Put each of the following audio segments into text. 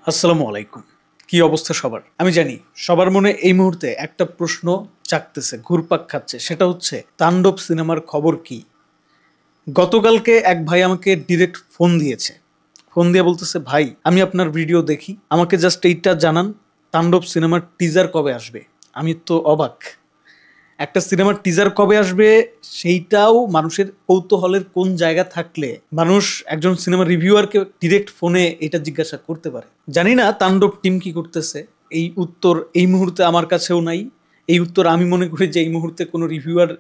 আসসালামু আলাইকুম। কি অবস্থা সবার? আমি জানি সবার মনে এই মুহূর্তে একটা প্রশ্ন জাগতেছে, ঘুরপাক খাচ্ছে। সেটা হচ্ছে তাণ্ডব সিনেমার খবর কি? গতকালকে এক ভাই আমাকে ডিরেক্ট ফোন দিয়েছে। ফোন দিয়ে বলতেছে, "ভাই, আমি আপনার ভিডিও দেখি। আমাকে জাস্ট এইটা জানান, তাণ্ডব সিনেমার টিজার কবে আসবে?" আমি তো অবাক। একটা সিনেমার টিজার কবে আসবে সেইটাও মানুষের কৌতূহলের কোন জায়গা থাকলে মানুষ একজন সিনেমা রিভিউয়ারকে ডিরেক্ট ফোনে এটা জিজ্ঞাসা করতে পারে। জানি না তাণ্ডব টিম কি করতেছে, এই উত্তর এই মুহূর্তে আমার কাছেও নাই। এই উত্তর আমি মনে করি যে এই মুহূর্তে কোনো রিভিউয়ার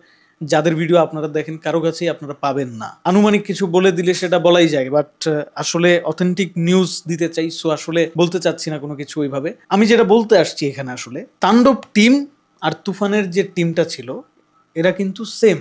যাদের ভিডিও আপনারা দেখেন কারো কাছেই আপনারা পাবেন না। আনুমানিক কিছু বলে দিলে সেটা বলাই যায়, বাট আসলে অথেন্টিক নিউজ দিতে চাই, সো আসলে বলতে চাচ্ছি না কোনো কিছু ওইভাবে। আমি যেটা বলতে আসছি এখানে, আসলে তাণ্ডব টিম আর তুফানের যে টিমটা ছিল এরা কিন্তু সেম।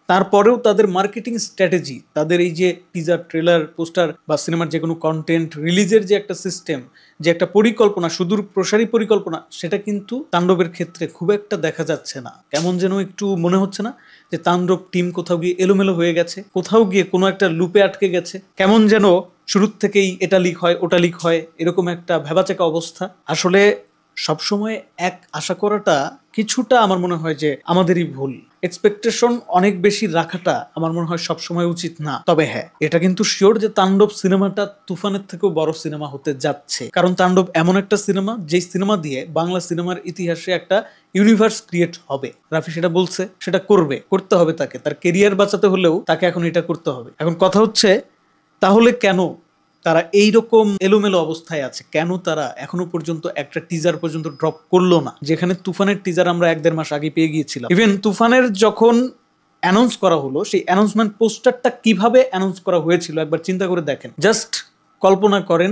তারপরেও তাদের মার্কেটিং স্ট্র্যাটেজি, তাদের এই যে টিজার, ট্রেলার, পোস্টার বা সিনেমার যে কোনো কন্টেন্ট রিলিজের যে একটা সিস্টেম, যে একটা পরিকল্পনা, সুদূর প্রসারী পরিকল্পনা, সেটা কিন্তু তাণ্ডবের ক্ষেত্রে খুব একটা দেখা যাচ্ছে না। কেমন যেন একটু মনে হচ্ছে না যে তাণ্ডব টিম কোথাও গিয়ে এলোমেলো হয়ে গেছে, কোথাও গিয়ে কোনো একটা লুপে আটকে গেছে, কেমন যেন শুরুর থেকেই এটা লিক হয় ওটা লিক হয়, এরকম একটা ভেবাচাকা অবস্থা। আসলে সবসময় এক আশা করাটা কিছুটা আমার মনে হয় যে আমাদেরই ভুল। এক্সপেকটেশন অনেক বেশি রাখাটা আমার মনে হয় সবসময় উচিত না। তবে হ্যাঁ, এটা কিন্তু শিওর যে তাণ্ডব সিনেমাটা তুফানের থেকেও বড় সিনেমা হতে যাচ্ছে। কারণ তাণ্ডব এমন একটা সিনেমা, যেই সিনেমা দিয়ে বাংলা সিনেমার ইতিহাসে একটা ইউনিভার্স ক্রিয়েট হবে। রাফি সেটা বলছে, সেটা করবে, করতে হবে তাকে। তার কেরিয়ার বাঁচাতে হলেও তাকে এখন এটা করতে হবে। এখন কথা হচ্ছে, তাহলে কেন তারা এইরকম এলোমেলো অবস্থায় আছে? কেন তারা এখনো পর্যন্ত একটা টিজার পর্যন্ত ড্রপ করলো না? যেখানে তুফানের টিজার আমরা 1-1.5 মাস আগে পেয়ে গিয়েছিলাম। ইভেন তুফানের যখন অ্যানাউন্স করা হলো, সেই অ্যানাউন্সমেন্ট পোস্টারটা কিভাবে অ্যানাউন্স করা হয়েছিল একবার চিন্তা করে দেখেন। জাস্ট কল্পনা করেন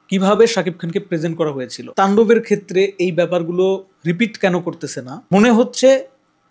কিভাবে শাকিব খানকে প্রেজেন্ট করা হয়েছিল। তাণ্ডবের ক্ষেত্রে এই ব্যাপারগুলো রিপিট কেন করতেছে না? মনে হচ্ছে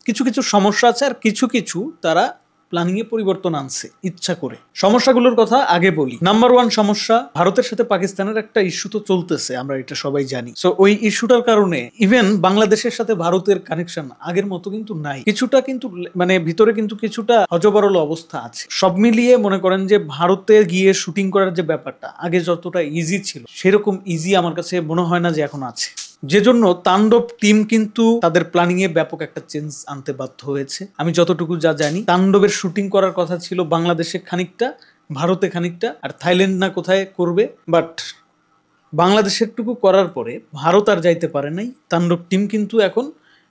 কিছু কিছু সমস্যা আছে, আর কিছু কিছু তারা প্ল্যানিং এ পরিবর্তন আনছে ইচ্ছা করে। সমস্যাগুলোর কথা আগে বলি। নাম্বার ওয়ান সমস্যা, ভারতের সাথে পাকিস্তানের একটা ইস্যু তো চলতেছে, আমরা এটা সবাই জানি। সো ওই ইস্যুটার কারণে ইভেন বাংলাদেশের সাথে ভারতের কানেকশন আগের মতো কিন্তু নাই, কিছুটা কিন্তু মানে ভিতরে কিন্তু কিছুটা হজবরল অবস্থা আছে। সব মিলিয়ে মনে করেন যে ভারতে গিয়ে শুটিং করার যে ব্যাপারটা আগে যতটা ইজি ছিল, সেরকম ইজি আমার কাছে মনে হয় না যে এখন আছে। যে জন্য তাণ্ডব টিম কিন্তু তাদের প্ল্যানিং এ ব্যাপক একটা চেঞ্জ আনতে বাধ্য হয়েছে। আমি যতটুকু যা জানি, তাণ্ডবের শুটিং করার কথা ছিল বাংলাদেশে খানিকটা, ভারতে খানিকটা, আর থাইল্যান্ড না কোথায় করবে। বাট বাংলাদেশের টুকু করার পরে ভারত আর যাইতে পারে নাই। তাণ্ডব টিম কিন্তু এখন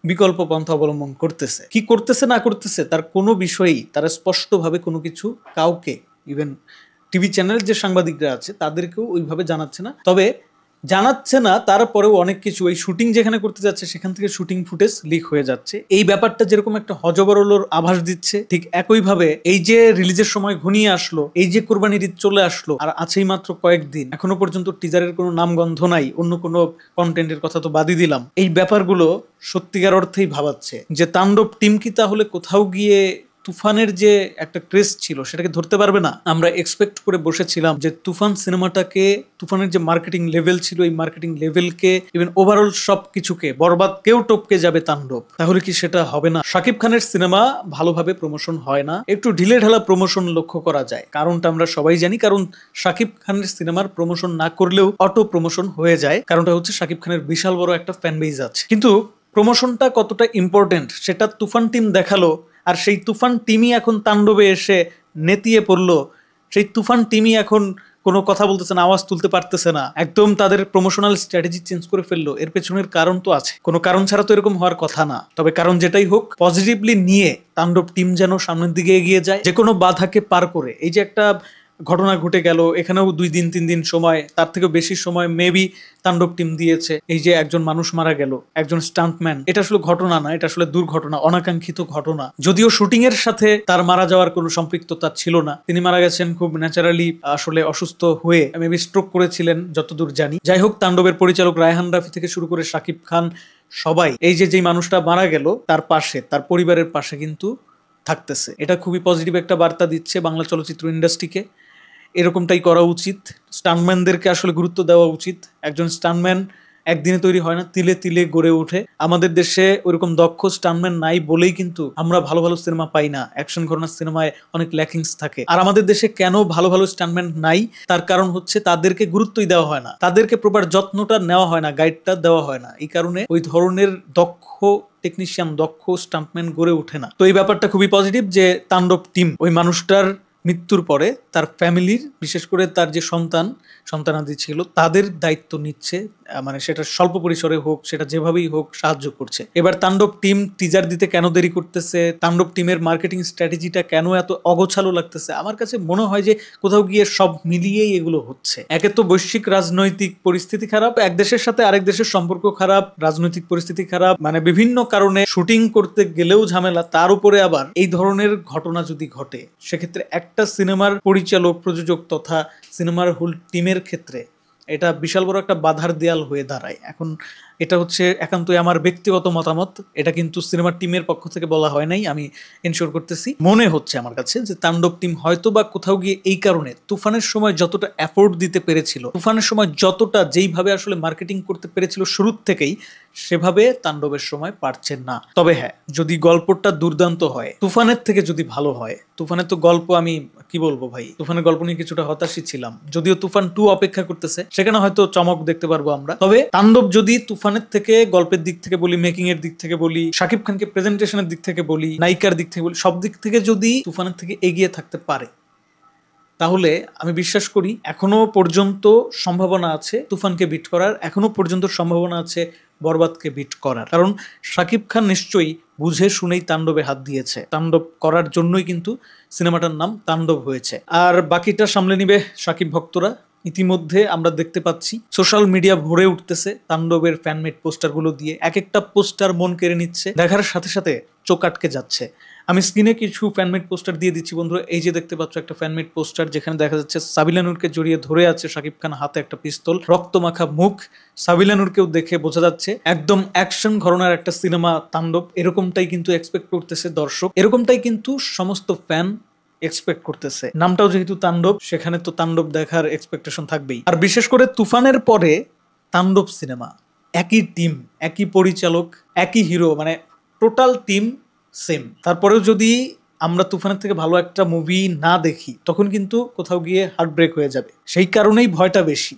বিকল্প পন্থা অবলম্বন করতেছে। কি করতেছে না করতেছে তার কোনো বিষয়েই তারা স্পষ্টভাবে কোনো কিছু কাউকে, ইভেন টিভি চ্যানেলের যে সাংবাদিকরা আছে তাদেরকেও ওইভাবে জানাচ্ছে না। তবে জানাচ্ছে না, তারপরেও অনেক কিছু, এই শুটিং যেখানে করতে যাচ্ছে সেখান থেকে শুটিং ফুটেজ লিক হয়ে যাচ্ছে। এই ব্যাপারটা যেরকম একটা হজবরলোর আভাস দিচ্ছে, ঠিক একইভাবে এই যে রিলিজের সময় ঘনিয়ে আসলো, এই যে কোরবানির ঈদ চলে আসলো, আর আছেই মাত্র কয়েকদিন, এখনো পর্যন্ত টিজারের কোনো নামগন্ধ নাই, অন্য কোনো কন্টেন্টের কথা তো বাদই দিলাম। এই ব্যাপারগুলো সত্যিকার অর্থেই ভাবাচ্ছে যে তাণ্ডব টিম কি তাহলে কোথাও গিয়ে তুফানের যে একটা ক্রেজ ছিল সেটাকে ধরতে পারবে না? আমরা এক্সপেক্ট করে বসেছিলাম যে তুফান সিনেমাটাকে, তুফানের যে মার্কেটিং লেভেল ছিল, এই মার্কেটিং লেভেলকে, ইভেন ওভারঅল সব কিছুকে বরবাদ কেউ টপকে যাবে তাণ্ডব। তাহলে কি সেটা হবে না? শাকিব খানের সিনেমা ভালোভাবে প্রমোশন হয় না, একটু ঢিলে ঢালা প্রমোশন লক্ষ্য করা যায়। কারণটা আমরা সবাই জানি, কারণ শাকিব খানের সিনেমার প্রমোশন না করলেও অটো প্রমোশন হয়ে যায়। কারণটা হচ্ছে শাকিব খানের বিশাল বড় একটা ফ্যান বেজ আছে। কিন্তু প্রমোশনটা কতটা ইম্পর্টেন্ট সেটা তুফান টিম দেখালো, আর সেই তুফান টিমই এখন তাণ্ডবে এসে নেতিয়ে পড়লো। সেই তুফান টিমই এখন কোনো কথা বলতেছে না, আওয়াজ তুলতে পারতেছে না, একদম তাদের প্রমোশনাল স্ট্র্যাটেজি চেঞ্জ করে ফেললো। এর পেছনের কারণ তো আছে, কোনো কারণ ছাড়া তো এরকম হওয়ার কথা না। তবে কারণ যেটাই হোক, পজিটিভলি নিয়ে তাণ্ডব টিম যেন সামনের দিকে এগিয়ে যায়, যে কোনো বাধাকে পার করে। এই যে একটা ঘটনা ঘটে গেল, এখানেও 2-3 দিন সময়, তার থেকে বেশি সময় মেবি তাণ্ডব টিম দিয়েছে। এই যে একজন মানুষ মারা গেল, একজন স্টান্টম্যান, এটা আসলে ঘটনা না, এটা আসলে দুর্ঘটনা, অনাকাঙ্ক্ষিত ঘটনা। যদিও শুটিং এর সাথে তার মারা যাওয়ার কোনো সম্পৃক্ততা ছিল না, তিনি মারা গেছেন খুব ন্যাচারালি, আসলে অসুস্থ হয়ে, মেবি স্ট্রোক করেছিলেন যতদূর জানি। যাই হোক, তাণ্ডবের পরিচালক রায়হান রাফি থেকে শুরু করে শাকিব খান, সবাই এই যে যেই মানুষটা মারা গেল তার পাশে, তার পরিবারের পাশে কিন্তু থাকতেছে। এটা খুবই পজিটিভ একটা বার্তা দিচ্ছে বাংলা চলচ্চিত্র ইন্ডাস্ট্রিকে। এরকমটাই করা উচিত। স্টান্টম্যানদেরকে আসলে গুরুত্ব দেওয়া উচিত। একজন স্টান্টম্যান একদিনে তৈরি হয় না, তিলে তিলে গড়ে ওঠে। আমাদের দেশে ওইরকম দক্ষ স্টান্টম্যান নাই বলেই কিন্তু আমরা ভালো ভালো সিনেমা পাই না, অ্যাকশন ঘটনার সিনেমায় অনেক ল্যাকিংস থাকে। আর আমাদের দেশে কেন ভালো ভালো স্টান্টম্যান নাই, তার কারণ হচ্ছে তাদেরকে গুরুত্বই দেওয়া হয় না, তাদেরকে প্রপার যত্নটা নেওয়া হয় না, গাইডটা দেওয়া হয় না। এই কারণে ওই ধরনের দক্ষ টেকনিশিয়ান, দক্ষ স্টান্টম্যান গড়ে ওঠে না। তো এই ব্যাপারটা খুবই পজিটিভ যে তাণ্ডব টিম ওই মানুষটার মৃত্যুর পরে তার ফ্যামিলির, বিশেষ করে তার যে সন্তানাদি ছিল, তাদের দায়িত্ব নিচ্ছে, মানে সেটা স্বল্প পরিসরে হোক, সেটা যেভাবেই হোক সাহায্য করছে। এবার তাণ্ডব টিম টিজার দিতে কেন দেরি করতেছে, তাণ্ডব টিমের মার্কেটিং স্ট্র্যাটেজিটা কেন এত অগোছালো লাগতেছে, আমার কাছে মনে হয় যে কোথাও গিয়ে সব মিলিয়েই এগুলো হচ্ছে। একে তো বৈশ্বিক রাজনৈতিক পরিস্থিতি খারাপ, এক দেশের সাথে আরেক দেশের সম্পর্ক খারাপ, রাজনৈতিক পরিস্থিতি খারাপ, মানে বিভিন্ন কারণে শুটিং করতে গেলেও ঝামেলা, তার উপরে আবার এই ধরনের ঘটনা যদি ঘটে, সেক্ষেত্রে একটা সিনেমার পরিচালক, প্রযোজক তথা সিনেমার হোল টিমের ক্ষেত্রে এটা বিশাল বড় একটা বাধার দেয়াল হয়ে দাঁড়ায়। এখন এটা হচ্ছে একান্তই আমার ব্যক্তিগত মতামত, এটা কিন্তু সিনেমার টিমের পক্ষ থেকে বলা হয় নাই। আমি এনশিওর করতেছি, মনে হচ্ছে আমার কাছে যে তাণ্ডব টিম হয়তো বা কোথাও গিয়ে এই কারণে তুফানের সময় যতটা এফোর্ট দিতে পেরেছিল, তুফানের সময় যতটা যেইভাবে আসলে মার্কেটিং করতে পেরেছিল শুরুর থেকেই, সেভাবে তাণ্ডবের সময় পারছে না। তবে হ্যাঁ, যদি গল্পটা দুর্দান্ত হয়, তুফানের থেকে যদি ভালো হয়, তুফানের তো গল্প আমি কি বলবো ভাই, তুফানের গল্প নিয়ে কিছুটা হতাশই ছিলাম, যদিও তুফান 2 অপেক্ষা করতেছে, সেখানে হয়তো চমক দেখতে পারবো আমরা। তবে তাণ্ডব যদি তুফানের থেকে, গল্পের দিক থেকে বলি, মেকিং এর দিক থেকে বলি, শাকিব খানকে প্রেজেন্টেশনের দিক থেকে বলি, নায়িকার দিক থেকে বলি, সব দিক থেকে যদি তুফানের থেকে এগিয়ে থাকতে পারে, তাহলে আমি বিশ্বাস করি এখনো পর্যন্ত সম্ভাবনা আছে তুফানকে বিট করার, এখনো পর্যন্ত সম্ভাবনা আছে বরবাদকে বিট করার। কারণ শাকিব খান নিশ্চয়ই বুঝে শুনেই তাণ্ডবে হাত দিয়েছে, তাণ্ডব করার জন্যই কিন্তু সিনেমাটার নাম তাণ্ডব হয়েছে। আর বাকিটা সামলে নিবে শাকিব ভক্তরা। ইতিমধ্যে আমরা দেখতে পাচ্ছি সোশ্যাল মিডিয়া ভরে উঠতেছে তাণ্ডবের ফ্যানমেড পোস্টারগুলো দিয়ে, এক একটা পোস্টার মন কেড়ে নিচ্ছে, দেখার সাথে সাথে চোখ আটকে যাচ্ছে। আমি স্ক্রিনে কিছু ফ্যানমেড পোস্টার দিয়ে দিচ্ছি বন্ধুরা। এই যে দেখতে পাচ্ছ একটা ফ্যানমেড পোস্টার, যেখানে দেখা যাচ্ছে সাবিলা নূরকে জড়িয়ে ধরে আছে শাকিব খান, হাতে একটা পিস্তল, রক্তমাখা মুখ। সাবিলা নূরকেও দেখে বোঝা যাচ্ছে একদম অ্যাকশন ঘরানার একটা সিনেমা তাণ্ডব, এরকমটাই কিন্তু এক্সপেক্ট করতেছে দর্শক, এরকমটাই কিন্তু সমস্ত ফ্যান এক্সপেক্ট করতেছে। নামটাও যেহেতু তাণ্ডব, সেখানে তো তাণ্ডব দেখার এক্সপেকটেশন থাকবেই। আর বিশেষ করে তুফানের পরে তাণ্ডব সিনেমা, একই টিম, একই পরিচালক, একই হিরো, মানে টোটাল টিম সেম। তারপরেও যদি আমরা তুফানের থেকে ভালো একটা মুভি না দেখি, তখন কিন্তু কোথাও গিয়ে হার্ট ব্রেক হয়ে যাবে। সেই কারণেই ভয়টা বেশি,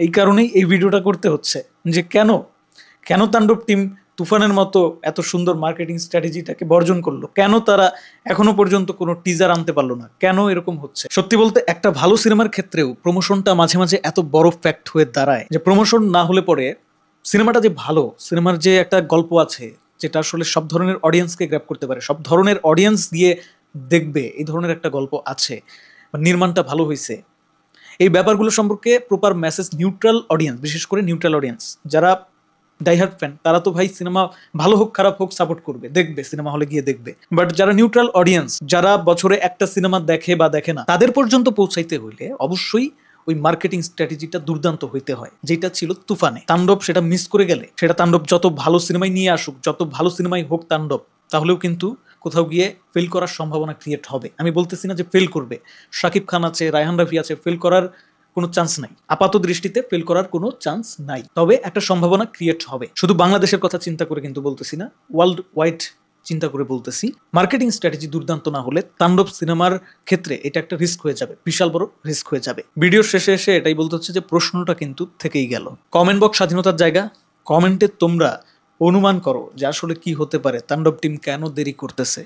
এই কারণেই এই ভিডিওটা করতে হচ্ছে যে কেন তাণ্ডব টিম তুফানের মতো এত সুন্দর মার্কেটিং স্ট্র্যাটেজিটাকে বর্জন করলো, কেন তারা এখনো পর্যন্ত কোনো টিজার আনতে পারলো না, কেন এরকম হচ্ছে। সত্যি বলতে একটা ভালো সিনেমার ক্ষেত্রেও প্রমোশনটা মাঝে মাঝে এত বড় ফ্যাক্ট হয়ে দাঁড়ায় যে প্রমোশন না হলে পরে সিনেমাটা যে ভালো, সিনেমার যে একটা গল্প আছে যেটা আসলে সব ধরনের অডিয়েন্সকে গ্র্যাব করতে পারে, সব ধরনের অডিয়েন্স দিয়ে দেখবে, এই ধরনের একটা গল্প আছে, নির্মাণটা ভালো হয়েছে, এই ব্যাপারগুলো সম্পর্কে প্রপার মেসেজ নিউট্রাল অডিয়েন্স, বিশেষ করে নিউট্রাল অডিয়েন্স যারা ডাইহার্ট ফ্যান, তারা তো ভাই সিনেমা ভালো হোক খারাপ হোক সাপোর্ট করবে, দেখবে, সিনেমা হলে গিয়ে দেখবে। বাট যারা নিউট্রাল অডিয়েন্স, যারা বছরে একটা সিনেমা দেখে বা দেখে না, তাদের পর্যন্ত পৌঁছাইতে হইলে অবশ্যই ওই মার্কেটিং স্ট্র্যাটেজিটা দুর্দান্ত হইতে হয়, যেটা ছিল তুফানে। তাণ্ডব সেটা মিস করে গেলে, সেটা তাণ্ডব যত ভালো সিনেমাই নিয়ে আসুক, যত ভালো সিনেমাই হোক তাণ্ডব, তাহলেও কিন্তু কোথাও গিয়ে ফেল করার সম্ভাবনা ক্রিয়েট হবে। আমি বলতেছি না যে ফেল করবে, শাকিব খান আছে, রায়হান রাফি আছে, ফেল করার কোনো চান্স নাই, আপাত দৃষ্টিতে ফেল করার কোনো চান্স নাই, তবে একটা সম্ভাবনা ক্রিয়েট হবে। শুধু বাংলাদেশের কথা চিন্তা করে কিন্তু বলতেছি না, ওয়ার্ল্ড ওয়াইড চিন্তা করে বলতেছি। মার্কেটিং স্ট্র্যাটেজি দুর্দান্ত না হলে তাণ্ডব সিনেমার ক্ষেত্রে এটা একটা রিস্ক হয়ে যাবে, বিশাল বড় রিস্ক হয়ে যাবে। ভিডিওর শেষে এসে এটাই বলতে হচ্ছে যে প্রশ্নটা কিন্তু থেকেই গেল। কমেন্ট বক্স স্বাধীনতার জায়গা, কমেন্টে তোমরা অনুমান করো যে আসলে কি হতে পারে, তাণ্ডব টিম কেন দেরি করতেছে।